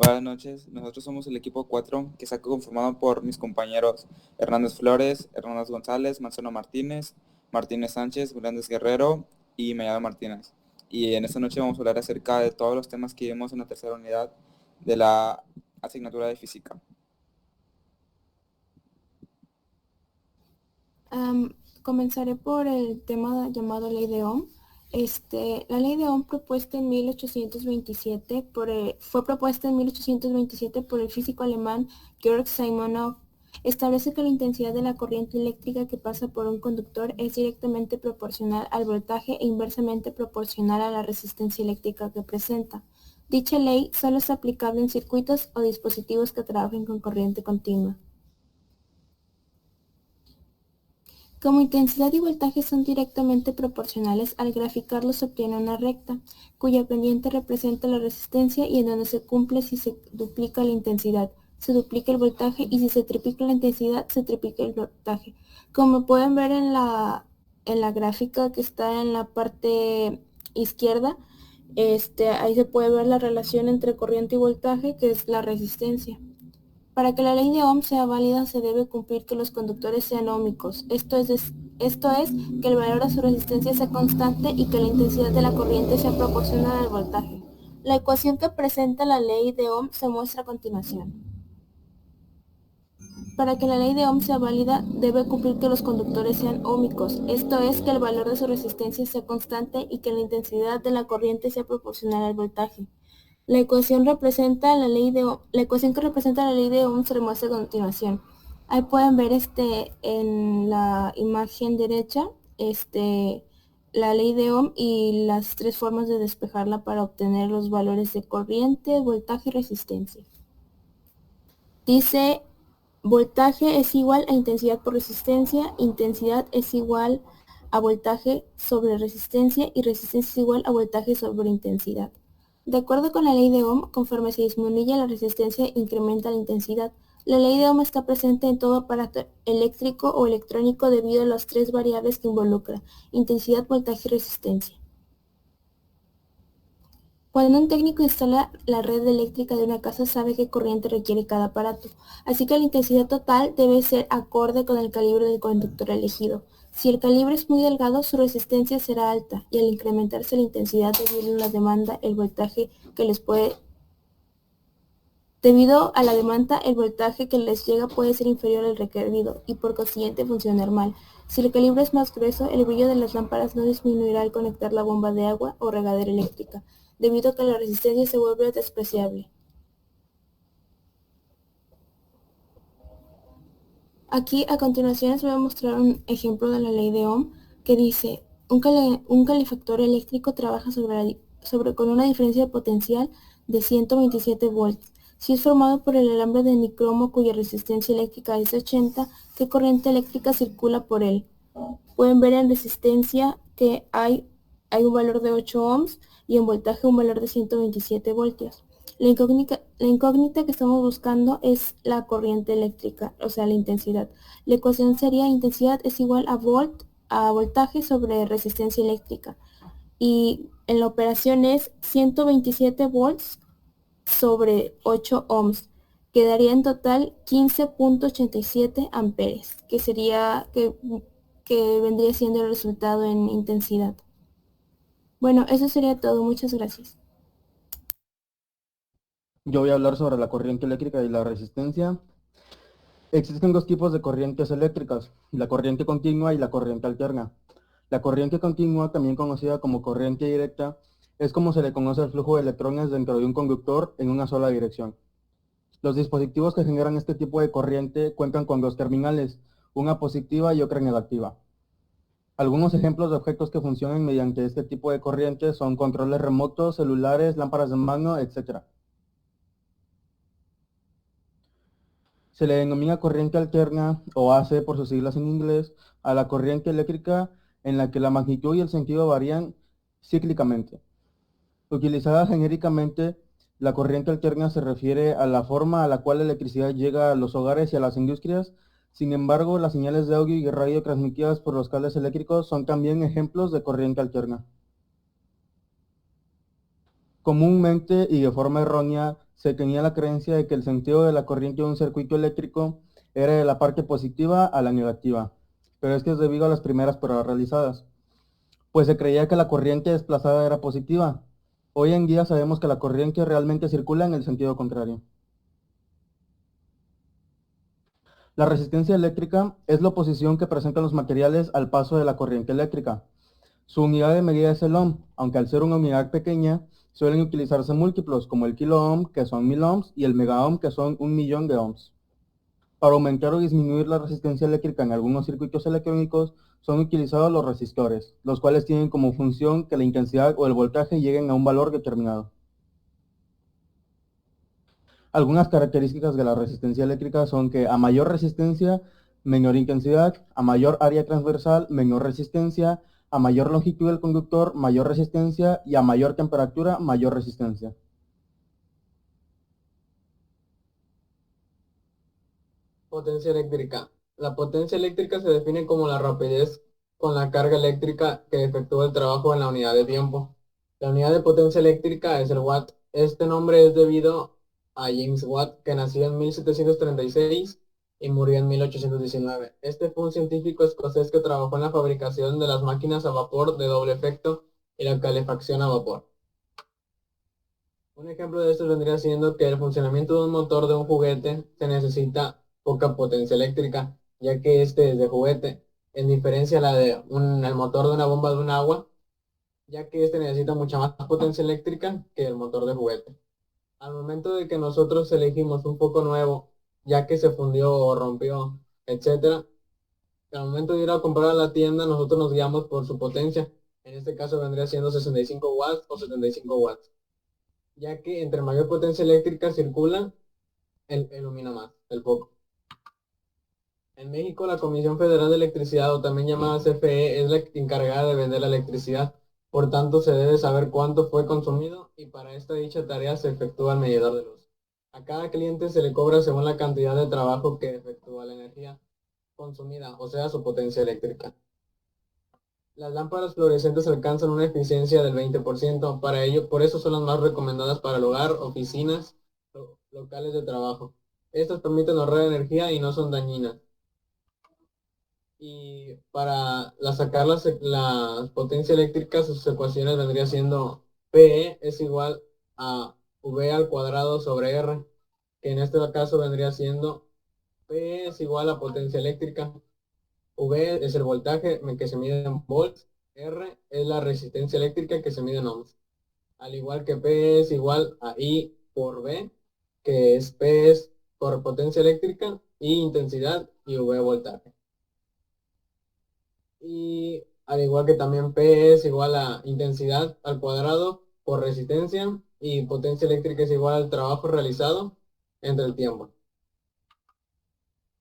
Buenas noches, nosotros somos el equipo 4 que está conformado por mis compañeros Hernández Flores, Hernández González, Manzano Martínez, Martínez Sánchez, Hernández Guerrero y Mellado Martínez. Y en esta noche vamos a hablar acerca de todos los temas que vimos en la tercera unidad de la asignatura de física. Comenzaré por el tema llamado Ley de Ohm. La Ley de Ohm propuesta en 1827 fue propuesta en 1827 por el físico alemán Georg Simonov. Establece que la intensidad de la corriente eléctrica que pasa por un conductor es directamente proporcional al voltaje e inversamente proporcional a la resistencia eléctrica que presenta. Dicha ley solo es aplicable en circuitos o dispositivos que trabajen con corriente continua. Como intensidad y voltaje son directamente proporcionales, al graficarlos se obtiene una recta, cuya pendiente representa la resistencia y en donde se cumple si se duplica la intensidad, se duplica el voltaje y si se triplica la intensidad, se triplica el voltaje. Como pueden ver en la gráfica que está en la parte izquierda, ahí se puede ver la relación entre corriente y voltaje, que es la resistencia. Para que la ley de Ohm sea válida se debe cumplir que los conductores sean óhmicos, esto es que el valor de su resistencia sea constante y que la intensidad de la corriente sea proporcional al voltaje. La ecuación que presenta la ley de Ohm se muestra a continuación. Para que la ley de Ohm sea válida, debe cumplir que los conductores sean óhmicos, esto es que el valor de su resistencia sea constante y que la intensidad de la corriente sea proporcional al voltaje. La ecuación que representa la ley de Ohm se muestra a continuación. Ahí pueden ver en la imagen derecha la ley de Ohm y las tres formas de despejarla para obtener los valores de corriente, voltaje y resistencia. Dice: voltaje es igual a intensidad por resistencia, intensidad es igual a voltaje sobre resistencia y resistencia es igual a voltaje sobre intensidad. De acuerdo con la ley de Ohm, conforme se disminuye la resistencia, incrementa la intensidad. La ley de Ohm está presente en todo aparato eléctrico o electrónico debido a las tres variables que involucra: intensidad, voltaje y resistencia. Cuando un técnico instala la red eléctrica de una casa sabe qué corriente requiere cada aparato, así que la intensidad total debe ser acorde con el calibre del conductor elegido. Si el calibre es muy delgado, su resistencia será alta, y al incrementarse la intensidad debido a la demanda, el voltaje que les llega puede ser inferior al requerido y por consiguiente funcionar mal. Si el calibre es más grueso, el brillo de las lámparas no disminuirá al conectar la bomba de agua o regadera eléctrica, debido a que la resistencia se vuelve despreciable. Aquí a continuación les voy a mostrar un ejemplo de la ley de Ohm que dice: un calefactor eléctrico trabaja con una diferencia de potencial de 127 volts. Si es formado por el alambre de nicromo cuya resistencia eléctrica es 80, ¿qué corriente eléctrica circula por él? Pueden ver en resistencia que hay un valor de 8 ohms y en voltaje un valor de 127 voltios. La incógnita que estamos buscando es la corriente eléctrica, o sea, la intensidad. La ecuación sería: intensidad es igual a voltaje sobre resistencia eléctrica. Y en la operación es 127 volts sobre 8 ohms. Quedaría en total 15.87 amperes, que vendría siendo el resultado en intensidad. Bueno, eso sería todo. Muchas gracias. Yo voy a hablar sobre la corriente eléctrica y la resistencia. Existen dos tipos de corrientes eléctricas, la corriente continua y la corriente alterna. La corriente continua, también conocida como corriente directa, es como se le conoce al flujo de electrones dentro de un conductor en una sola dirección. Los dispositivos que generan este tipo de corriente cuentan con dos terminales, una positiva y otra negativa. Algunos ejemplos de objetos que funcionan mediante este tipo de corriente son controles remotos, celulares, lámparas de mano, etc. Se le denomina corriente alterna, o AC por sus siglas en inglés, a la corriente eléctrica en la que la magnitud y el sentido varían cíclicamente. Utilizada genéricamente, la corriente alterna se refiere a la forma a la cual la electricidad llega a los hogares y a las industrias. Sin embargo, las señales de audio y radio transmitidas por los cables eléctricos son también ejemplos de corriente alterna. Comúnmente y de forma errónea se tenía la creencia de que el sentido de la corriente de un circuito eléctrico era de la parte positiva a la negativa, pero esto es debido a las primeras pruebas realizadas, pues se creía que la corriente desplazada era positiva. Hoy en día sabemos que la corriente realmente circula en el sentido contrario. La resistencia eléctrica es la oposición que presentan los materiales al paso de la corriente eléctrica. Su unidad de medida es el ohm, aunque al ser una unidad pequeña, suelen utilizarse múltiplos como el kiloohm, que son 1000 ohms, y el megaohm, que son 1.000.000 de ohms. Para aumentar o disminuir la resistencia eléctrica en algunos circuitos electrónicos, son utilizados los resistores, los cuales tienen como función que la intensidad o el voltaje lleguen a un valor determinado. Algunas características de la resistencia eléctrica son que a mayor resistencia, menor intensidad; a mayor área transversal, menor resistencia; a mayor longitud del conductor, mayor resistencia; y a mayor temperatura, mayor resistencia. Potencia eléctrica. La potencia eléctrica se define como la rapidez con la carga eléctrica que efectúa el trabajo en la unidad de tiempo. La unidad de potencia eléctrica es el watt. Este nombre es debido a James Watt, que nació en 1736 y murió en 1819. Este fue un científico escocés que trabajó en la fabricación de las máquinas a vapor de doble efecto y la calefacción a vapor. Un ejemplo de esto vendría siendo que el funcionamiento de un motor de un juguete se necesita poca potencia eléctrica, ya que este es de juguete, en diferencia a la de el motor de una bomba de un agua, ya que este necesita mucha más potencia eléctrica que el motor de juguete. Al momento de que nosotros elegimos un foco nuevo, ya que se fundió o rompió, etcétera, al momento de ir a comprar a la tienda, nosotros nos guiamos por su potencia. En este caso vendría siendo 65 watts o 75 watts, ya que entre mayor potencia eléctrica circula, ilumina más el foco. En México, la Comisión Federal de Electricidad, o también llamada CFE, es la encargada de vender la electricidad. Por tanto, se debe saber cuánto fue consumido y para esta dicha tarea se efectúa el medidor de luz. A cada cliente se le cobra según la cantidad de trabajo que efectúa la energía consumida, o sea, su potencia eléctrica. Las lámparas fluorescentes alcanzan una eficiencia del 20%. Por eso son las más recomendadas para el hogar, oficinas, locales de trabajo. Estas permiten ahorrar energía y no son dañinas. Y para sacar la potencia eléctrica, sus ecuaciones vendría siendo PE es igual a V al cuadrado sobre R, que en este caso vendría siendo PE es igual a potencia eléctrica. V es el voltaje que se mide en volts. R es la resistencia eléctrica que se mide en ohms. Al igual que P es igual a I por V, que es P es por potencia eléctrica, I intensidad y V voltaje. Y al igual que también P es igual a intensidad al cuadrado por resistencia y potencia eléctrica es igual al trabajo realizado entre el tiempo.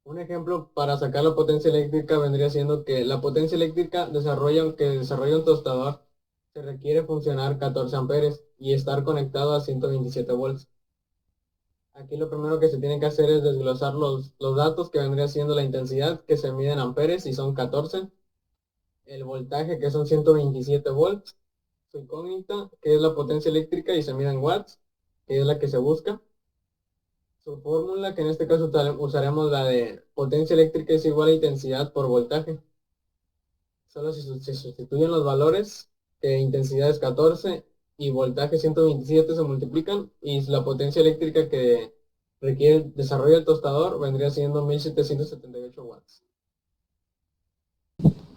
Un ejemplo para sacar la potencia eléctrica vendría siendo que la potencia eléctrica desarrolla un tostador se requiere funcionar 14 amperes y estar conectado a 127 volts. Aquí lo primero que se tiene que hacer es desglosar los datos, que vendría siendo la intensidad, que se mide en amperes y son 14, el voltaje, que son 127 volts, su incógnita, que es la potencia eléctrica y se mide en watts, que es la que se busca. Su fórmula, que en este caso usaremos la de potencia eléctrica es igual a intensidad por voltaje. Solo si se sustituyen los valores, que intensidad es 14 y voltaje 127 se multiplican, y la potencia eléctrica que requiere el desarrollo del tostador vendría siendo 1778 watts.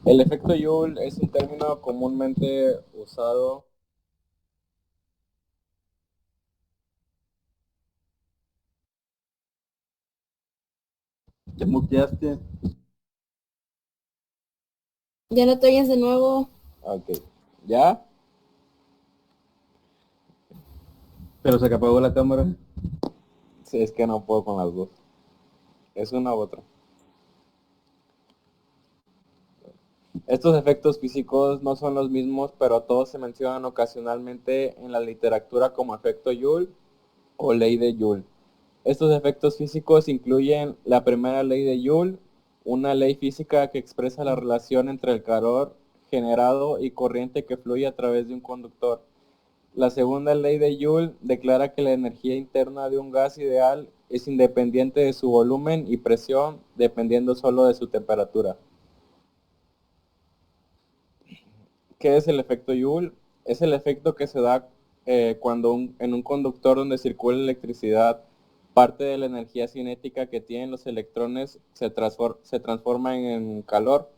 El efecto Joule es un término comúnmente usado ¿Te muteaste? Ya no te oyes de nuevo. Ok, ¿ya? Pero se apagó la cámara. Sí, es que no puedo con las dos. Es una u otra. Estos efectos físicos no son los mismos, pero todos se mencionan ocasionalmente en la literatura como efecto Joule o ley de Joule. Estos efectos físicos incluyen la primera ley de Joule, una ley física que expresa la relación entre el calor generado y corriente que fluye a través de un conductor. La segunda ley de Joule declara que la energía interna de un gas ideal es independiente de su volumen y presión, dependiendo solo de su temperatura. ¿Qué es el efecto Joule? Es el efecto que se da cuando en un conductor donde circula electricidad, parte de la energía cinética que tienen los electrones se transforma en calor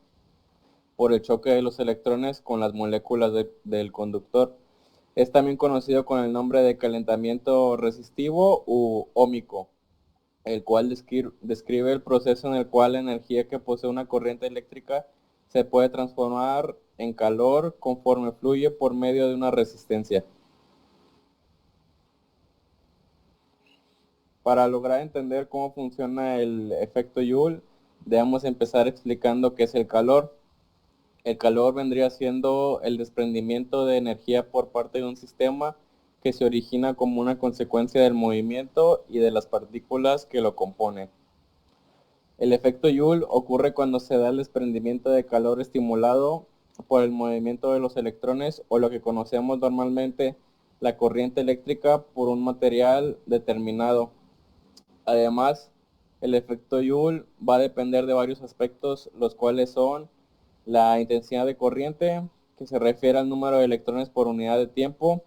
por el choque de los electrones con las moléculas del conductor. Es también conocido con el nombre de calentamiento resistivo u óhmico, el cual describe el proceso en el cual la energía que posee una corriente eléctrica se puede transformar en calor conforme fluye por medio de una resistencia. Para lograr entender cómo funciona el efecto Joule, debemos empezar explicando qué es el calor. El calor vendría siendo el desprendimiento de energía por parte de un sistema que se origina como una consecuencia del movimiento y de las partículas que lo componen. El efecto Joule ocurre cuando se da el desprendimiento de calor estimulado por el movimiento de los electrones o lo que conocemos normalmente la corriente eléctrica por un material determinado. Además, el efecto Joule va a depender de varios aspectos, los cuales son la intensidad de corriente, que se refiere al número de electrones por unidad de tiempo.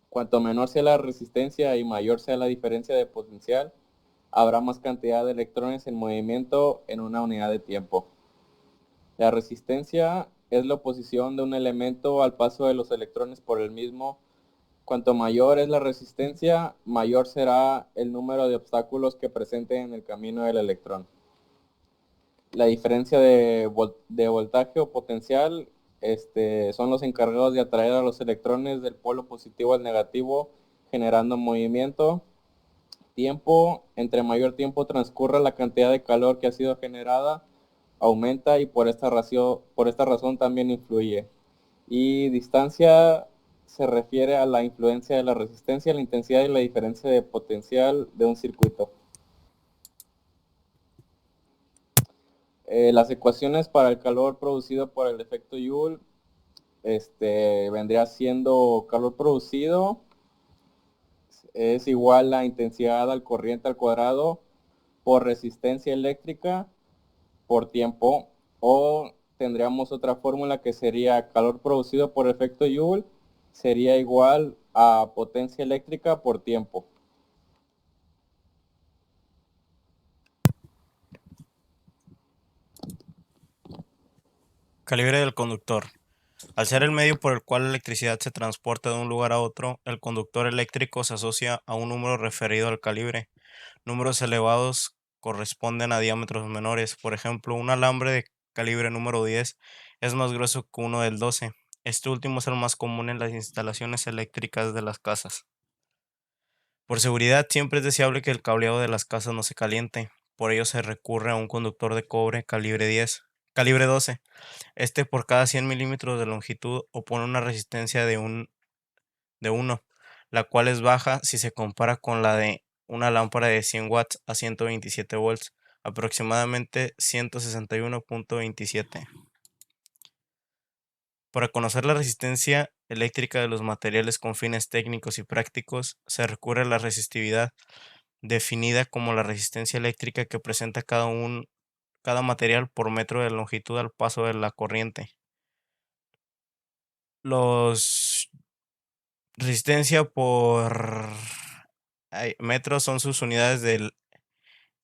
Cuanto menor sea la resistencia y mayor sea la diferencia de potencial, habrá más cantidad de electrones en movimiento en una unidad de tiempo. La resistencia es la oposición de un elemento al paso de los electrones por el mismo. Cuanto mayor es la resistencia, mayor será el número de obstáculos que presente en el camino del electrón. La diferencia de voltaje o potencial son los encargados de atraer a los electrones del polo positivo al negativo, generando movimiento. Tiempo, entre mayor tiempo transcurra, la cantidad de calor que ha sido generada aumenta y por esta razón también influye. Y distancia se refiere a la influencia de la resistencia, la intensidad y la diferencia de potencial de un circuito. Las ecuaciones para el calor producido por el efecto Joule vendría siendo calor producido es igual a intensidad al corriente al cuadrado por resistencia eléctrica por tiempo, o tendríamos otra fórmula que sería calor producido por efecto Joule sería igual a potencia eléctrica por tiempo. Calibre del conductor. Al ser el medio por el cual la electricidad se transporta de un lugar a otro, el conductor eléctrico se asocia a un número referido al calibre. Números elevados corresponden a diámetros menores. Por ejemplo, un alambre de calibre número 10 es más grueso que uno del 12. Este último es el más común en las instalaciones eléctricas de las casas. Por seguridad, siempre es deseable que el cableado de las casas no se caliente. Por ello se recurre a un conductor de cobre calibre 12. Por cada 100 milímetros de longitud opone una resistencia de 1, la cual es baja si se compara con la de una lámpara de 100 watts a 127 volts, aproximadamente 161.27. Para conocer la resistencia eléctrica de los materiales con fines técnicos y prácticos, se recurre a la resistividad, definida como la resistencia eléctrica que presenta cada material por metro de longitud al paso de la corriente. Los resistencia por metros son sus unidades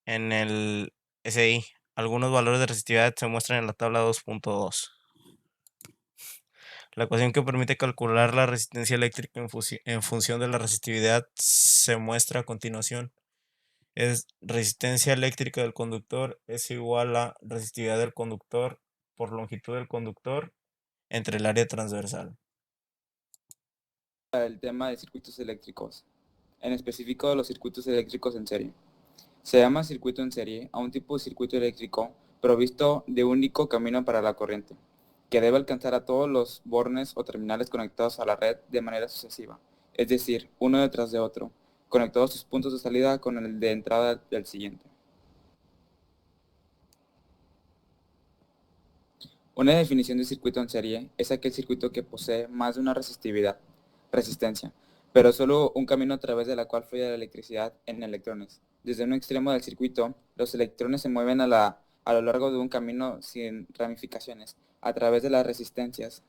en el SI. Algunos valores de resistividad se muestran en la tabla 2.2. La ecuación que permite calcular la resistencia eléctrica en función de la resistividad se muestra a continuación. Es resistencia eléctrica del conductor es igual a resistividad del conductor por longitud del conductor entre el área transversal. El tema de circuitos eléctricos, en específico los circuitos eléctricos en serie. Se llama circuito en serie a un tipo de circuito eléctrico provisto de un único camino para la corriente, que debe alcanzar a todos los bornes o terminales conectados a la red de manera sucesiva, es decir, uno detrás de otro, conectados sus puntos de salida con el de entrada del siguiente. Una definición de circuito en serie es aquel circuito que posee más de una resistividad. resistencia, pero solo un camino a través de la cual fluye la electricidad en electrones. Desde un extremo del circuito, los electrones se mueven a lo largo de un camino sin ramificaciones, a través de las resistencias,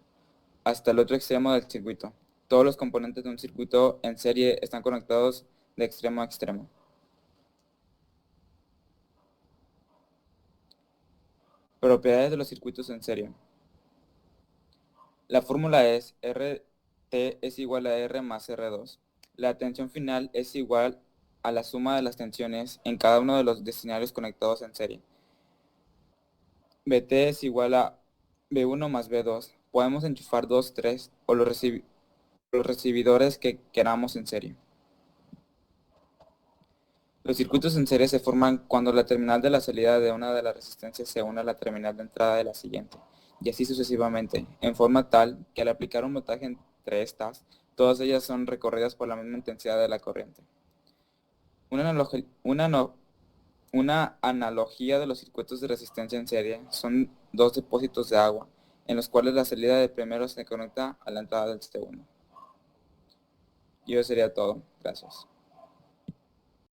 hasta el otro extremo del circuito. Todos los componentes de un circuito en serie están conectados de extremo a extremo. Propiedades de los circuitos en serie. La fórmula es RT es igual a R más R2. La tensión final es igual a la suma de las tensiones en cada uno de los destinarios conectados en serie. BT es igual a B1 más B2. Podemos enchufar 2, 3 o los recibidores que queramos en serie. Los circuitos en serie se forman cuando la terminal de la salida de una de las resistencias se une a la terminal de entrada de la siguiente, y así sucesivamente, en forma tal que al aplicar un voltaje entre estas, todas ellas son recorridas por la misma intensidad de la corriente. Una analogía de los circuitos de resistencia en serie son dos depósitos de agua, en los cuales la salida del primero se conecta a la entrada del segundo. Y eso sería todo. Gracias.